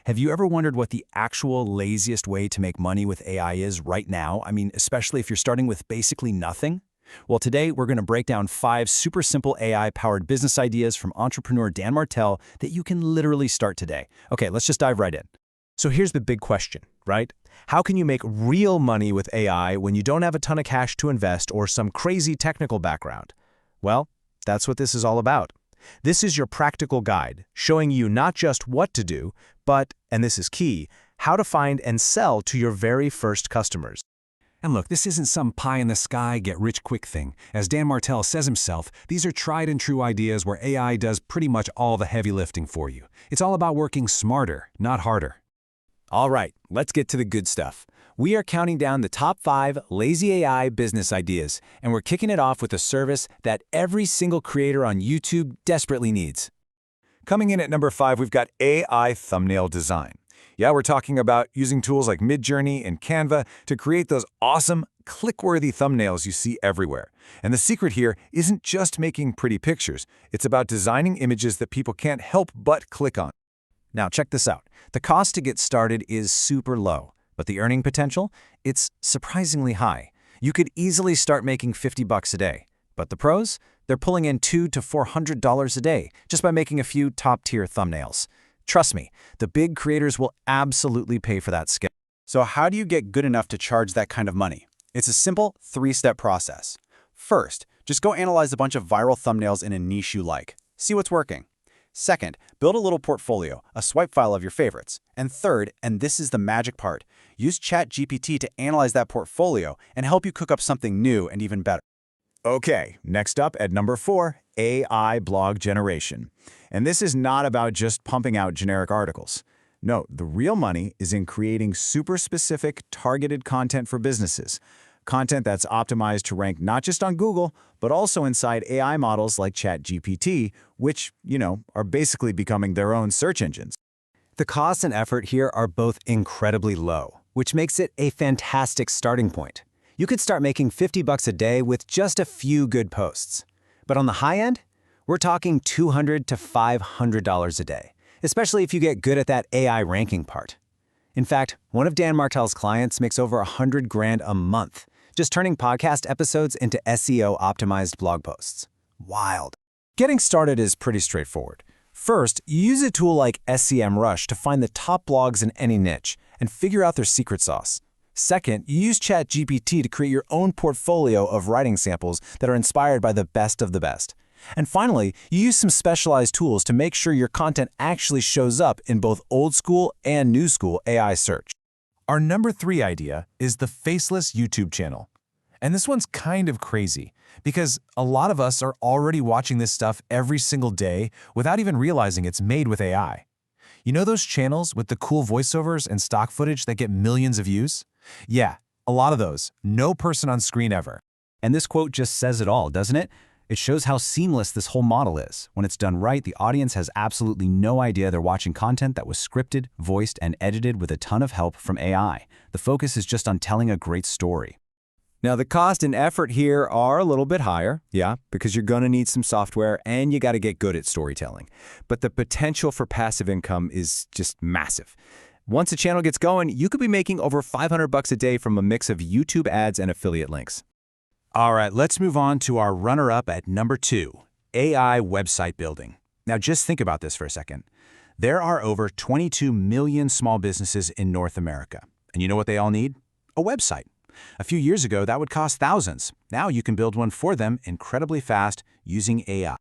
Have you ever wondered what the actual laziest way to make money with AI is right now? I mean, especially if you're starting with basically nothing? Well, today we're going to break down 5 super simple AI-powered business ideas from entrepreneur Dan Martell that you can literally start today. Okay, let's just dive right in. So here's the big question, right? How can you make real money with AI when you don't have a ton of cash to invest or some crazy technical background? Well, that's what this is all about. This is your practical guide, showing you not just what to do, but, and this is key, how to find and sell to your very first customers. And look, this isn't some pie-in-the-sky, get-rich-quick thing. As Dan Martell says himself, these are tried-and-true ideas where AI does pretty much all the heavy lifting for you. It's all about working smarter, not harder. All right, let's get to the good stuff. We are counting down the top 5 lazy AI business ideas, and we're kicking it off with a service that every single creator on YouTube desperately needs. Coming in at number 5, we've got AI thumbnail design. Yeah, we're talking about using tools like Midjourney and Canva to create those awesome, click-worthy thumbnails you see everywhere. And the secret here isn't just making pretty pictures. It's about designing images that people can't help but click on. Now, check this out. The cost to get started is super low, but the earning potential, it's surprisingly high. You could easily start making $50 a day. But the pros? They're pulling in $200 to $400 a day just by making a few top-tier thumbnails. Trust me, the big creators will absolutely pay for that skill. So how do you get good enough to charge that kind of money? It's a simple 3-step process. First, just go analyze a bunch of viral thumbnails in a niche you like. See what's working. Second, build a little portfolio, a swipe file of your favorites. And third, and this is the magic part, use ChatGPT to analyze that portfolio and help you cook up something new and even better. Okay, next up at number 4, AI blog generation. And this is not about just pumping out generic articles. No, the real money is in creating super specific, targeted content for businesses. Content that's optimized to rank not just on Google, but also inside AI models like ChatGPT, which, are basically becoming their own search engines. The cost and effort here are both incredibly low, which makes it a fantastic starting point. You could start making $50 a day with just a few good posts. But on the high end, we're talking $200 to $500 a day, especially if you get good at that AI ranking part. In fact, one of Dan Martell's clients makes over $100,000 a month, just turning podcast episodes into SEO-optimized blog posts. Wild. Getting started is pretty straightforward. First, you use a tool like SEMrush to find the top blogs in any niche and figure out their secret sauce. Second, you use ChatGPT to create your own portfolio of writing samples that are inspired by the best of the best. And finally, you use some specialized tools to make sure your content actually shows up in both old school and new school AI search. Our number 3 idea is the faceless YouTube channel. And this one's kind of crazy because a lot of us are already watching this stuff every single day without even realizing it's made with AI. You know those channels with the cool voiceovers and stock footage that get millions of views? Yeah, a lot of those. No person on screen ever. And this quote just says it all, doesn't it? It shows how seamless this whole model is. When it's done right, the audience has absolutely no idea they're watching content that was scripted, voiced, and edited with a ton of help from AI. The focus is just on telling a great story. Now, the cost and effort here are a little bit higher, because you're going to need some software and you got to get good at storytelling. But the potential for passive income is just massive. Once a channel gets going, you could be making over $500 a day from a mix of YouTube ads and affiliate links. All right, let's move on to our runner-up at number 2, AI website building. Now, just think about this for a second. There are over 22 million small businesses in North America. And you know what they all need? A website. A few years ago, that would cost thousands. Now you can build one for them incredibly fast using AI.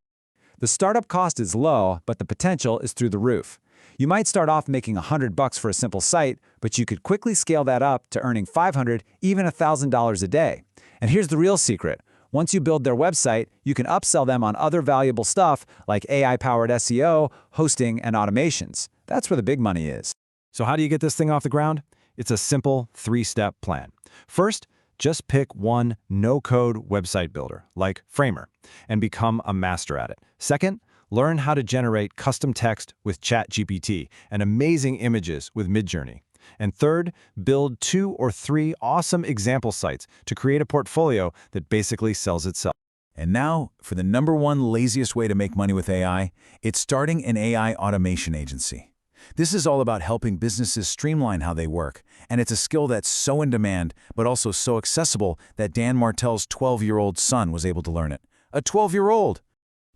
The startup cost is low, but the potential is through the roof. You might start off making $100 for a simple site, but you could quickly scale that up to earning $500, even $1,000 a day. And here's the real secret. Once you build their website, you can upsell them on other valuable stuff like AI-powered SEO, hosting, and automations. That's where the big money is. So how do you get this thing off the ground? It's a simple 3-step plan. First, just pick one no-code website builder, like Framer, and become a master at it. Second, learn how to generate custom text with ChatGPT and amazing images with Midjourney. And third, build 2 or 3 awesome example sites to create a portfolio that basically sells itself. And now, for the number 1 laziest way to make money with AI, it's starting an AI automation agency. This is all about helping businesses streamline how they work, and it's a skill that's so in demand, but also so accessible that Dan Martell's 12-year-old son was able to learn it. A 12-year-old!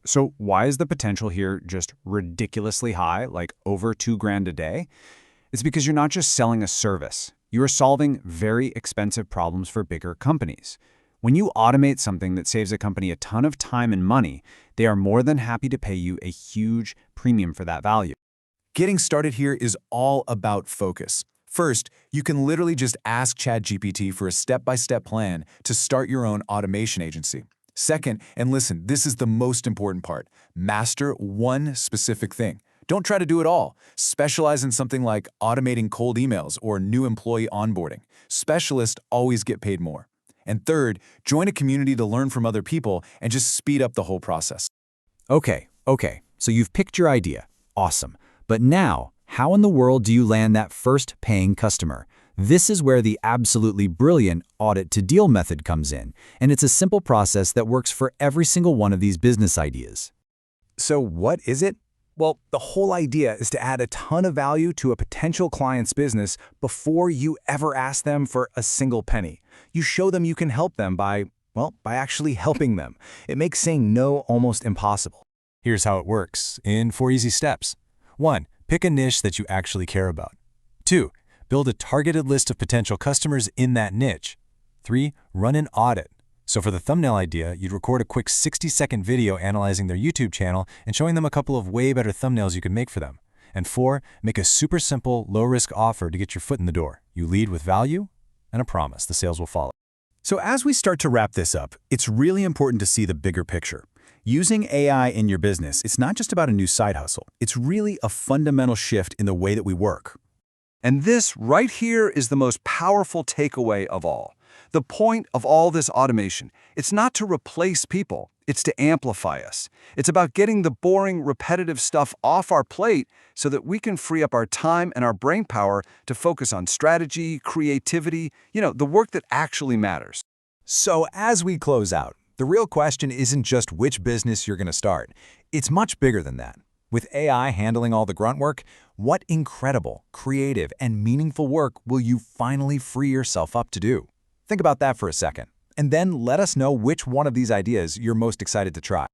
So why is the potential here just ridiculously high, like over $2,000 a day? It's because you're not just selling a service. You are solving very expensive problems for bigger companies. When you automate something that saves a company a ton of time and money, they are more than happy to pay you a huge premium for that value. Getting started here is all about focus. First, you can literally just ask ChatGPT for a step-by-step plan to start your own automation agency. Second, and listen, this is the most important part, master one specific thing. Don't try to do it all. Specialize in something like automating cold emails or new employee onboarding. Specialists always get paid more. And third, join a community to learn from other people and just speed up the whole process. Okay, so you've picked your idea. Awesome. But now, how in the world do you land that first paying customer? This is where the absolutely brilliant audit-to-deal method comes in, and it's a simple process that works for every single one of these business ideas. So what is it? Well, the whole idea is to add a ton of value to a potential client's business before you ever ask them for a single penny. You show them you can help them by actually helping them. It makes saying no almost impossible. Here's how it works in 4 easy steps. 1. Pick a niche that you actually care about. 2. Build a targeted list of potential customers in that niche. 3. Run an audit. So for the thumbnail idea, you'd record a quick 60-second video analyzing their YouTube channel and showing them a couple of way better thumbnails you could make for them. And 4, make a super simple, low-risk offer to get your foot in the door. You lead with value and a promise the sales will follow. So as we start to wrap this up, it's really important to see the bigger picture. Using AI in your business, it's not just about a new side hustle. It's really a fundamental shift in the way that we work. And this right here is the most powerful takeaway of all. The point of all this automation, it's not to replace people, it's to amplify us. It's about getting the boring, repetitive stuff off our plate so that we can free up our time and our brain power to focus on strategy, creativity, the work that actually matters. So as we close out, the real question isn't just which business you're going to start. It's much bigger than that. With AI handling all the grunt work, what incredible, creative, and meaningful work will you finally free yourself up to do? Think about that for a second, and then let us know which one of these ideas you're most excited to try.